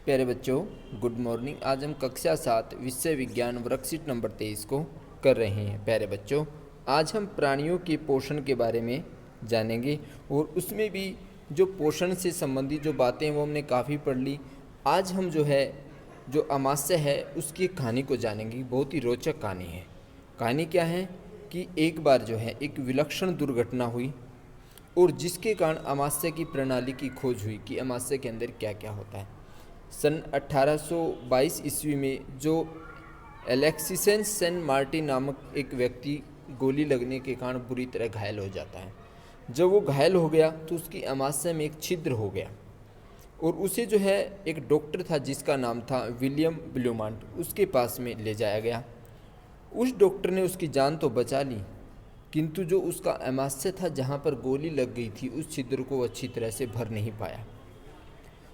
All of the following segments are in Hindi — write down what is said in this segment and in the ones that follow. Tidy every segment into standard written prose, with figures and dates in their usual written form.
प्यारे बच्चों, गुड मॉर्निंग। आज हम कक्षा 7 विषय विज्ञान वर्कशीट नंबर 23 को कर रहे हैं। प्यारे बच्चों, आज हम प्राणियों के पोषण के बारे में जानेंगे और उसमें भी जो पोषण से संबंधित जो बातें हैं वो हमने काफ़ी पढ़ ली। आज हम जो अमाशय है उसकी कहानी को जानेंगे। बहुत ही रोचक कहानी है। कहानी क्या है कि एक बार एक विलक्षण दुर्घटना हुई और जिसके कारण अमाशय की प्रणाली की खोज हुई कि अमाशय के अंदर क्या क्या होता है। सन 1822 ईस्वी में जो एलेक्सिस सेंट मार्टिन नामक एक व्यक्ति गोली लगने के कारण बुरी तरह घायल हो जाता है। जब वो घायल हो गया तो उसकी अमाशय में एक छिद्र हो गया और उसे एक डॉक्टर था जिसका नाम था विलियम ब्लूमांट, उसके पास में ले जाया गया। उस डॉक्टर ने उसकी जान तो बचा ली, किंतु जो उसका अमाशय था जहाँ पर गोली लग गई थी उस छिद्र को अच्छी तरह से भर नहीं पाया।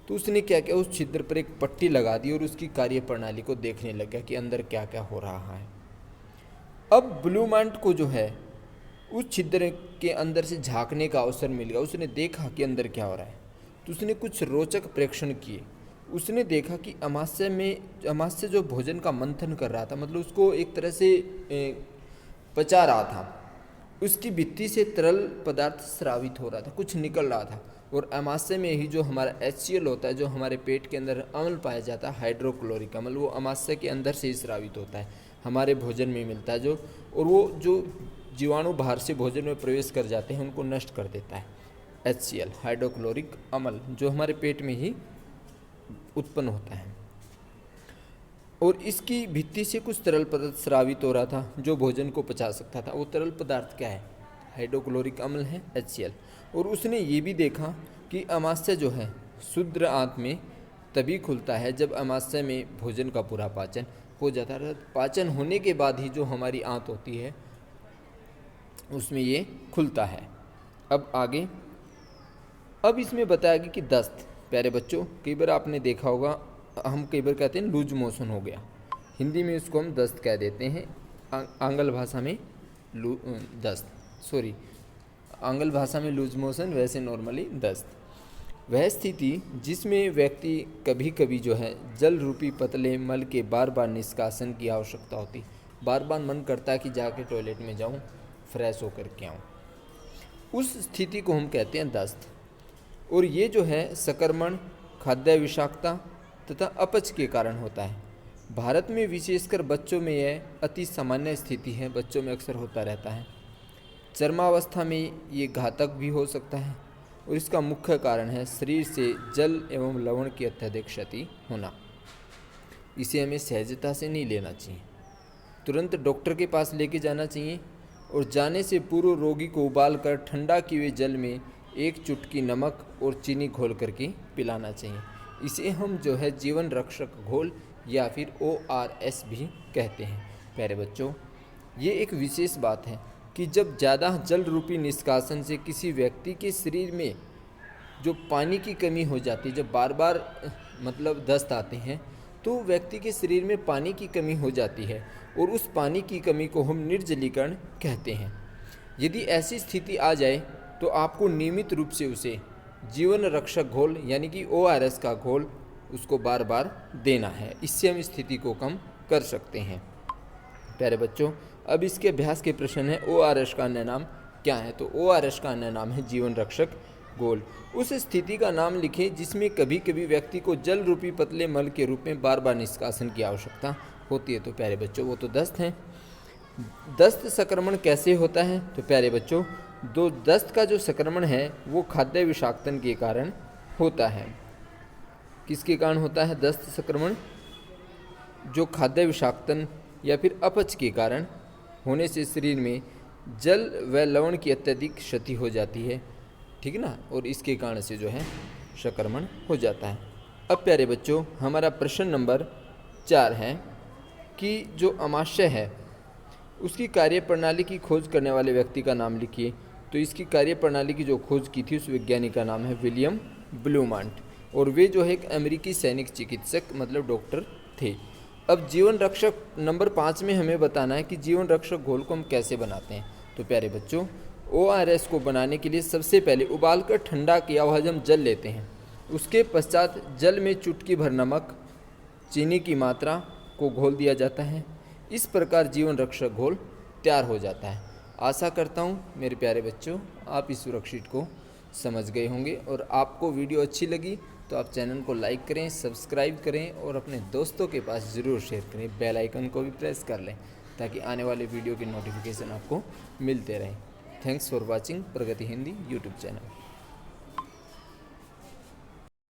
तो उसने क्या किया, उस छिद्र पर एक पट्टी लगा दी और उसकी कार्य प्रणाली को देखने लग गया कि अंदर क्या क्या हो रहा है। अब ब्लूमांट को उस छिद्र के अंदर से झांकने का अवसर मिल गया। उसने देखा कि अंदर क्या हो रहा है, तो उसने कुछ रोचक प्रेक्षण किए। उसने देखा कि अमाशय जो भोजन का मंथन कर रहा था, मतलब उसको एक तरह से पचा रहा था, उसकी भित्ति से तरल पदार्थ स्रावित हो रहा था, कुछ निकल रहा था। और अमाशय में ही जो हमारा HCl होता है, जो हमारे पेट के अंदर अम्ल पाया जाता है, हाइड्रोक्लोरिक अम्ल, वो अमाशय के अंदर से ही स्रावित होता है, हमारे भोजन में मिलता है और वो जो जीवाणु बाहर से भोजन में प्रवेश कर जाते हैं उनको नष्ट कर देता है। HCl हाइड्रोक्लोरिक अम्ल जो हमारे पेट में ही उत्पन्न होता है। और इसकी भित्ति से कुछ तरल पदार्थ स्रावित हो रहा था जो भोजन को पचा सकता था। वो तरल पदार्थ क्या है? हाइड्रोक्लोरिक अम्ल है, HCl। और उसने ये भी देखा कि अमाशय शुद्ध आंत में तभी खुलता है जब अमाशय में भोजन का पूरा पाचन हो जाता है। पाचन होने के बाद ही जो हमारी आंत होती है उसमें ये खुलता है। अब आगे, अब इसमें बताया गया कि दस्त। प्यारे बच्चों, कई बार आपने देखा होगा, हम कई बार कहते हैं लूज मोशन हो गया, हिंदी में इसको हम दस्त कह देते हैं, आंग्ल भाषा में आंग्ल भाषा में लूज मोशन, वैसे नॉर्मली दस्त। वह स्थिति जिसमें व्यक्ति कभी कभी जल रूपी पतले मल के बार बार निष्कासन की आवश्यकता होती, बार बार मन करता है कि जाके टॉयलेट में जाऊं, फ्रेश होकर के आऊं, उस स्थिति को हम कहते हैं दस्त। और ये संक्रमण, खाद्य विषाक्तता तथा अपच के कारण होता है। भारत में विशेषकर बच्चों में यह अति सामान्य स्थिति है, बच्चों में अक्सर होता रहता है। चरमावस्था में ये घातक भी हो सकता है और इसका मुख्य कारण है शरीर से जल एवं लवण की अत्यधिक क्षति होना। इसे हमें सहजता से नहीं लेना चाहिए, तुरंत डॉक्टर के पास लेके जाना चाहिए और जाने से पूर्व रोगी को उबाल कर ठंडा किए हुए जल में एक चुटकी नमक और चीनी घोल करके पिलाना चाहिए। इसे हम जीवन रक्षक घोल या फिर ORS भी कहते हैं। प्यारे बच्चों, ये एक विशेष बात है कि जब ज़्यादा जल रूपी निष्कासन से किसी व्यक्ति के शरीर में जो पानी की कमी हो जाती है, जब बार बार दस्त आते हैं तो व्यक्ति के शरीर में पानी की कमी हो जाती है और उस पानी की कमी को हम निर्जलीकरण कहते हैं। यदि ऐसी स्थिति आ जाए तो आपको नियमित रूप से उसे जीवन रक्षक घोल यानी कि ORS का घोल उसको बार बार देना है। इससे हम स्थिति को कम कर सकते हैं। प्यारे बच्चों, अब इसके अभ्यास के प्रश्न है ORS का अन्य नाम क्या है? तो ORS का अन्य नाम है जीवन रक्षक घोल। उस स्थिति का नाम लिखें जिसमें कभी कभी व्यक्ति को जल रूपी पतले मल के रूप में बार बार निष्कासन की आवश्यकता होती है। तो प्यारे बच्चों, वो तो दस्त है। दस्त संक्रमण कैसे होता है? तो प्यारे बच्चों, दस्त का जो संक्रमण है वो खाद्य विषाक्तन के कारण होता है। किसके कारण होता है दस्त संक्रमण? जो खाद्य विषाक्तन या फिर अपच के कारण होने से शरीर में जल व लवण की अत्यधिक क्षति हो जाती है, ठीक ना, और इसके कारण से संक्रमण हो जाता है। अब प्यारे बच्चों, हमारा प्रश्न नंबर 4 है कि जो अमाशय है उसकी कार्यप्रणाली की खोज करने वाले व्यक्ति का नाम लिखिए। तो इसकी कार्यप्रणाली की जो खोज की थी उस वैज्ञानिक का नाम है विलियम ब्लूमांट और वे एक अमेरिकी सैनिक चिकित्सक डॉक्टर थे। अब जीवन रक्षक नंबर 5 में हमें बताना है कि जीवन रक्षक घोल को हम कैसे बनाते हैं। तो प्यारे बच्चों, ORS को बनाने के लिए सबसे पहले उबाल कर ठंडा किया हुआ हम जल लेते हैं उसके पश्चात जल में चुटकी भर नमक, चीनी की मात्रा को घोल दिया जाता है। इस प्रकार जीवन रक्षक घोल तैयार हो जाता है। आशा करता हूँ मेरे प्यारे बच्चों आप इस सुरक्षित को समझ गए होंगे, और आपको वीडियो अच्छी लगी तो आप चैनल को लाइक करें, सब्सक्राइब करें और अपने दोस्तों के पास ज़रूर शेयर करें। बेल आइकन को भी प्रेस कर लें ताकि आने वाले वीडियो के नोटिफिकेशन आपको मिलते रहें। Thanks for watching Pragati Hindi YouTube channel.